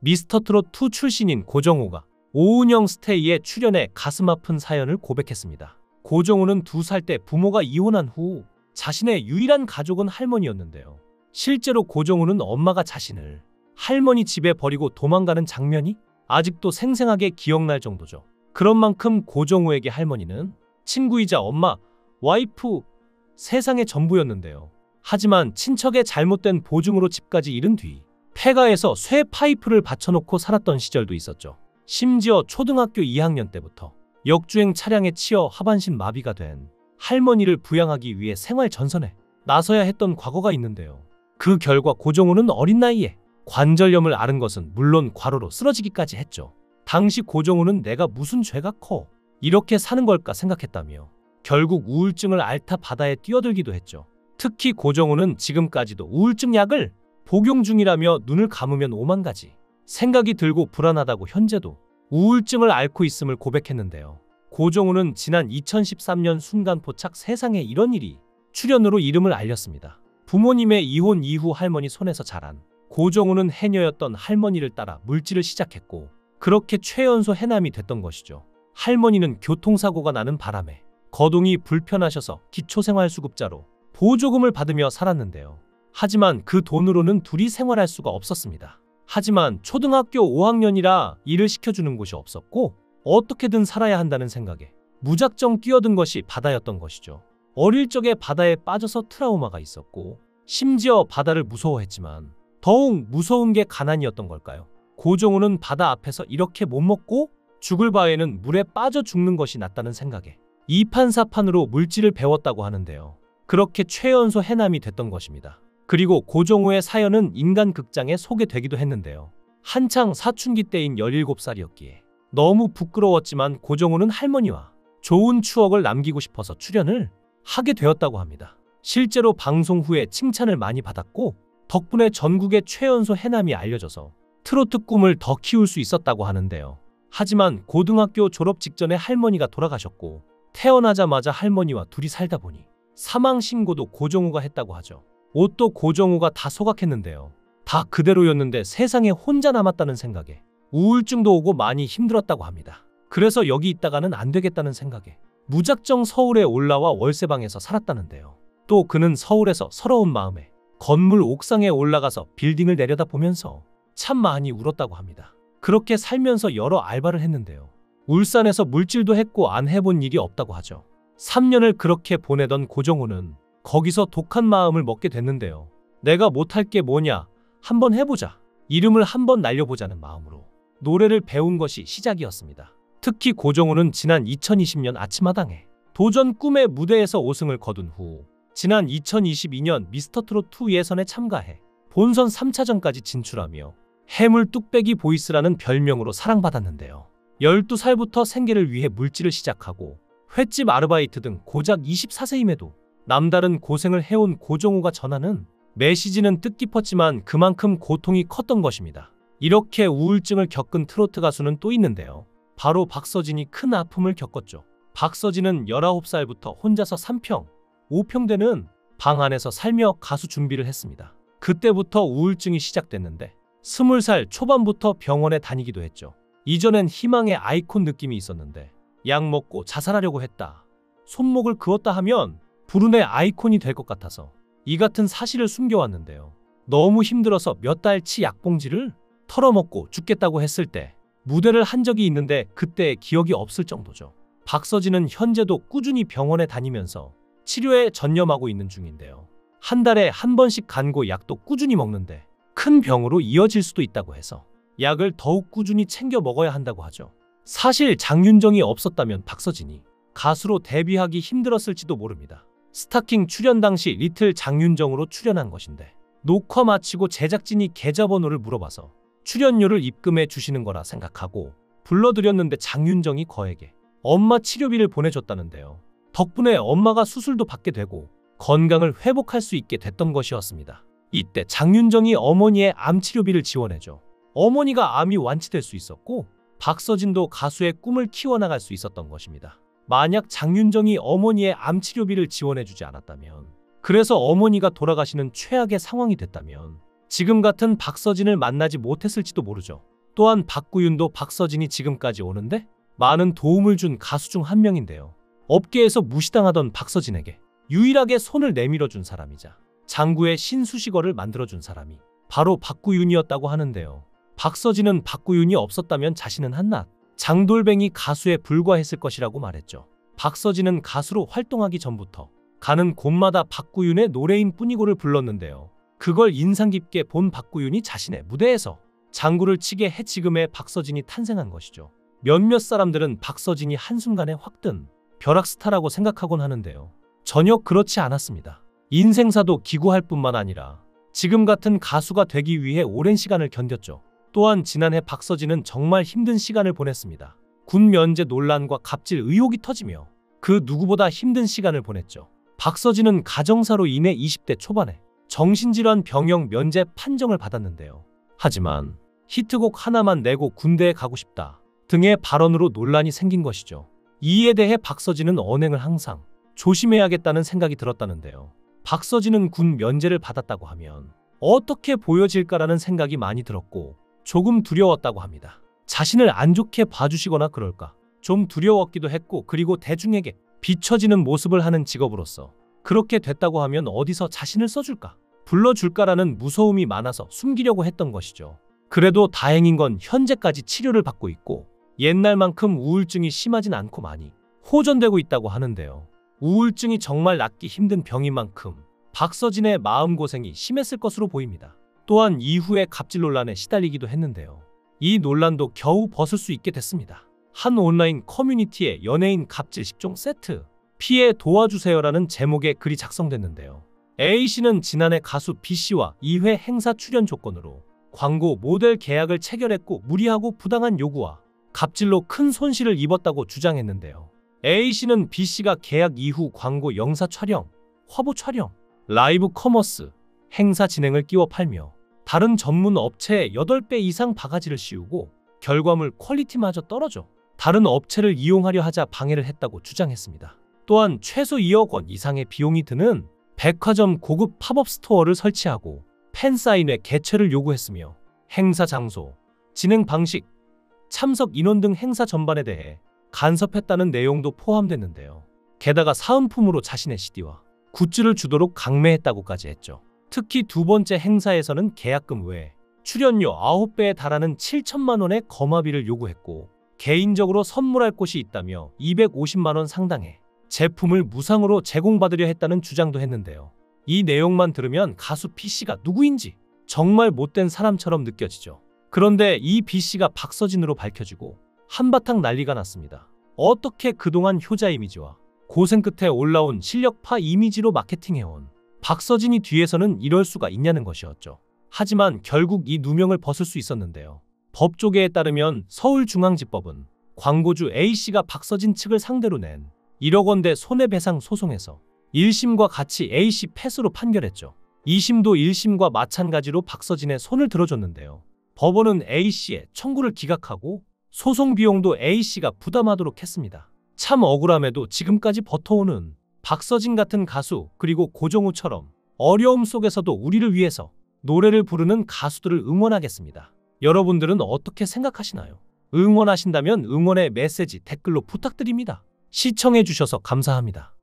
미스터트롯2 출신인 고정우가 오은영 스테이에 출연해 가슴 아픈 사연을 고백했습니다. 고정우는 2살 때 부모가 이혼한 후 자신의 유일한 가족은 할머니였는데요. 실제로 고정우는 엄마가 자신을 할머니 집에 버리고 도망가는 장면이 아직도 생생하게 기억날 정도죠. 그런 만큼 고정우에게 할머니는 친구이자 엄마, 와이프, 세상의 전부였는데요. 하지만 친척의 잘못된 보증으로 집까지 잃은 뒤 폐가에서 쇠 파이프를 받쳐놓고 살았던 시절도 있었죠. 심지어 초등학교 2학년 때부터 역주행 차량에 치여 하반신 마비가 된 할머니를 부양하기 위해 생활 전선에 나서야 했던 과거가 있는데요. 그 결과 고정우는 어린 나이에 관절염을 앓은 것은 물론 과로로 쓰러지기까지 했죠. 당시 고정우는 내가 무슨 죄가 커 이렇게 사는 걸까 생각했다며 결국 우울증을 앓다 바다에 뛰어들기도 했죠. 특히 고정우는 지금까지도 우울증 약을 복용 중이라며 눈을 감으면 오만 가지 생각이 들고 불안하다고 현재도 우울증을 앓고 있음을 고백했는데요. 고정우는 지난 2013년 순간포착 세상에 이런 일이 출연으로 이름을 알렸습니다. 부모님의 이혼 이후 할머니 손에서 자란 고정우는 해녀였던 할머니를 따라 물질을 시작했고 그렇게 최연소 해남이 됐던 것이죠. 할머니는 교통사고가 나는 바람에 거동이 불편하셔서 기초생활수급자로 보조금을 받으며 살았는데요. 하지만 그 돈으로는 둘이 생활할 수가 없었습니다. 하지만 초등학교 5학년이라 일을 시켜주는 곳이 없었고 어떻게든 살아야 한다는 생각에 무작정 뛰어든 것이 바다였던 것이죠. 어릴 적에 바다에 빠져서 트라우마가 있었고 심지어 바다를 무서워했지만 더욱 무서운 게 가난이었던 걸까요? 고정우는 바다 앞에서 이렇게 못 먹고 죽을 바에는 물에 빠져 죽는 것이 낫다는 생각에 이판사판으로 물질을 배웠다고 하는데요. 그렇게 최연소 해남이 됐던 것입니다. 그리고 고정우의 사연은 인간극장에 소개되기도 했는데요. 한창 사춘기 때인 17살이었기에 너무 부끄러웠지만 고정우는 할머니와 좋은 추억을 남기고 싶어서 출연을 하게 되었다고 합니다. 실제로 방송 후에 칭찬을 많이 받았고 덕분에 전국의 최연소 해남이 알려져서 트로트 꿈을 더 키울 수 있었다고 하는데요. 하지만 고등학교 졸업 직전에 할머니가 돌아가셨고 태어나자마자 할머니와 둘이 살다 보니 사망 신고도 고정우가 했다고 하죠. 옷도 고정우가 다 소각했는데요. 다 그대로였는데 세상에 혼자 남았다는 생각에 우울증도 오고 많이 힘들었다고 합니다. 그래서 여기 있다가는 안 되겠다는 생각에 무작정 서울에 올라와 월세방에서 살았다는데요. 또 그는 서울에서 서러운 마음에 건물 옥상에 올라가서 빌딩을 내려다보면서 참 많이 울었다고 합니다. 그렇게 살면서 여러 알바를 했는데요. 울산에서 물질도 했고 안 해본 일이 없다고 하죠. 3년을 그렇게 보내던 고정우는 거기서 독한 마음을 먹게 됐는데요. 내가 못할 게 뭐냐, 한번 해보자. 이름을 한번 날려보자는 마음으로 노래를 배운 것이 시작이었습니다. 특히 고정우는 지난 2020년 아침마당에 도전 꿈의 무대에서 5승을 거둔 후 지난 2022년 미스터트롯2 예선에 참가해 본선 3차전까지 진출하며 해물 뚝배기 보이스라는 별명으로 사랑받았는데요. 12살부터 생계를 위해 물질을 시작하고 횟집 아르바이트 등 고작 24세임에도 남다른 고생을 해온 고정우가 전하는 메시지는 뜻깊었지만 그만큼 고통이 컸던 것입니다. 이렇게 우울증을 겪은 트로트 가수는 또 있는데요. 바로 박서진이 큰 아픔을 겪었죠. 박서진은 19살부터 혼자서 3평, 5평 되는 방 안에서 살며 가수 준비를 했습니다. 그때부터 우울증이 시작됐는데 20살 초반부터 병원에 다니기도 했죠. 이전엔 희망의 아이콘 느낌이 있었는데 약 먹고 자살하려고 했다, 손목을 그었다 하면 불운의 아이콘이 될 것 같아서 이 같은 사실을 숨겨왔는데요. 너무 힘들어서 몇 달치 약봉지를 털어먹고 죽겠다고 했을 때 무대를 한 적이 있는데 그때의 기억이 없을 정도죠. 박서진은 현재도 꾸준히 병원에 다니면서 치료에 전념하고 있는 중인데요. 한 달에 한 번씩 간고 약도 꾸준히 먹는데 큰 병으로 이어질 수도 있다고 해서 약을 더욱 꾸준히 챙겨 먹어야 한다고 하죠. 사실 장윤정이 없었다면 박서진이 가수로 데뷔하기 힘들었을지도 모릅니다. 스타킹 출연 당시 리틀 장윤정으로 출연한 것인데 녹화 마치고 제작진이 계좌번호를 물어봐서 출연료를 입금해 주시는 거라 생각하고 불러드렸는데 장윤정이 거액의 엄마 치료비를 보내줬다는데요. 덕분에 엄마가 수술도 받게 되고 건강을 회복할 수 있게 됐던 것이었습니다. 이때 장윤정이 어머니의 암 치료비를 지원해줘 어머니가 암이 완치될 수 있었고 박서진도 가수의 꿈을 키워나갈 수 있었던 것입니다. 만약 장윤정이 어머니의 암 치료비를 지원해주지 않았다면, 그래서 어머니가 돌아가시는 최악의 상황이 됐다면 지금 같은 박서진을 만나지 못했을지도 모르죠. 또한 박구윤도 박서진이 지금까지 오는데 많은 도움을 준 가수 중 한 명인데요. 업계에서 무시당하던 박서진에게 유일하게 손을 내밀어준 사람이자 장구의 신수식어를 만들어준 사람이 바로 박구윤이었다고 하는데요. 박서진은 박구윤이 없었다면 자신은 한낱 장돌뱅이 가수에 불과했을 것이라고 말했죠. 박서진은 가수로 활동하기 전부터 가는 곳마다 박구윤의 노래인 뿐이고를 불렀는데요. 그걸 인상 깊게 본 박구윤이 자신의 무대에서 장구를 치게 해 지금의 박서진이 탄생한 것이죠. 몇몇 사람들은 박서진이 한순간에 확 뜬 벼락스타라고 생각하곤 하는데요. 전혀 그렇지 않았습니다. 인생사도 기구할 뿐만 아니라 지금 같은 가수가 되기 위해 오랜 시간을 견뎠죠. 또한 지난해 박서진은 정말 힘든 시간을 보냈습니다. 군 면제 논란과 갑질 의혹이 터지며 그 누구보다 힘든 시간을 보냈죠. 박서진은 가정사로 인해 20대 초반에 정신질환 병역 면제 판정을 받았는데요. 하지만 히트곡 하나만 내고 군대에 가고 싶다 등의 발언으로 논란이 생긴 것이죠. 이에 대해 박서진은 언행을 항상 조심해야겠다는 생각이 들었다는데요. 박서진은 군 면제를 받았다고 하면 어떻게 보여질까라는 생각이 많이 들었고 조금 두려웠다고 합니다. 자신을 안 좋게 봐주시거나 그럴까 좀 두려웠기도 했고, 그리고 대중에게 비춰지는 모습을 하는 직업으로서 그렇게 됐다고 하면 어디서 자신을 써줄까 불러줄까라는 무서움이 많아서 숨기려고 했던 것이죠. 그래도 다행인 건 현재까지 치료를 받고 있고 옛날만큼 우울증이 심하진 않고 많이 호전되고 있다고 하는데요. 우울증이 정말 낫기 힘든 병인 만큼 박서진의 마음고생이 심했을 것으로 보입니다. 또한 이후에 갑질 논란에 시달리기도 했는데요. 이 논란도 겨우 벗을 수 있게 됐습니다. 한 온라인 커뮤니티에 연예인 갑질 10종 세트 피해 도와주세요라는 제목의 글이 작성됐는데요. A씨는 지난해 가수 B씨와 2회 행사 출연 조건으로 광고 모델 계약을 체결했고 무리하고 부당한 요구와 갑질로 큰 손실을 입었다고 주장했는데요. A씨는 B씨가 계약 이후 광고 영사 촬영, 화보 촬영, 라이브 커머스, 행사 진행을 끼워 팔며 다른 전문 업체에 8배 이상 바가지를 씌우고 결과물 퀄리티마저 떨어져 다른 업체를 이용하려 하자 방해를 했다고 주장했습니다. 또한 최소 2억 원 이상의 비용이 드는 백화점 고급 팝업 스토어를 설치하고 팬사인회 개최를 요구했으며 행사 장소, 진행 방식, 참석 인원 등 행사 전반에 대해 간섭했다는 내용도 포함됐는데요. 게다가 사은품으로 자신의 CD와 굿즈를 주도록 강매했다고까지 했죠. 특히 두 번째 행사에서는 계약금 외에 출연료 9배에 달하는 7천만 원의 거마비를 요구했고 개인적으로 선물할 곳이 있다며 250만 원 상당의 제품을 무상으로 제공받으려 했다는 주장도 했는데요. 이 내용만 들으면 가수 B씨가 누구인지 정말 못된 사람처럼 느껴지죠. 그런데 이 B씨가 박서진으로 밝혀지고 한바탕 난리가 났습니다. 어떻게 그동안 효자 이미지와 고생 끝에 올라온 실력파 이미지로 마케팅해온 박서진이 뒤에서는 이럴 수가 있냐는 것이었죠. 하지만 결국 이 누명을 벗을 수 있었는데요. 법조계에 따르면 서울중앙지법은 광고주 A씨가 박서진 측을 상대로 낸 1억 원대 손해배상 소송에서 1심과 같이 A씨 패소로 판결했죠. 2심도 1심과 마찬가지로 박서진의 손을 들어줬는데요. 법원은 A씨의 청구를 기각하고 소송 비용도 A씨가 부담하도록 했습니다. 참 억울함에도 지금까지 버텨오는 박서진 같은 가수, 그리고 고정우처럼 어려움 속에서도 우리를 위해서 노래를 부르는 가수들을 응원하겠습니다. 여러분들은 어떻게 생각하시나요? 응원하신다면 응원의 메시지 댓글로 부탁드립니다. 시청해주셔서 감사합니다.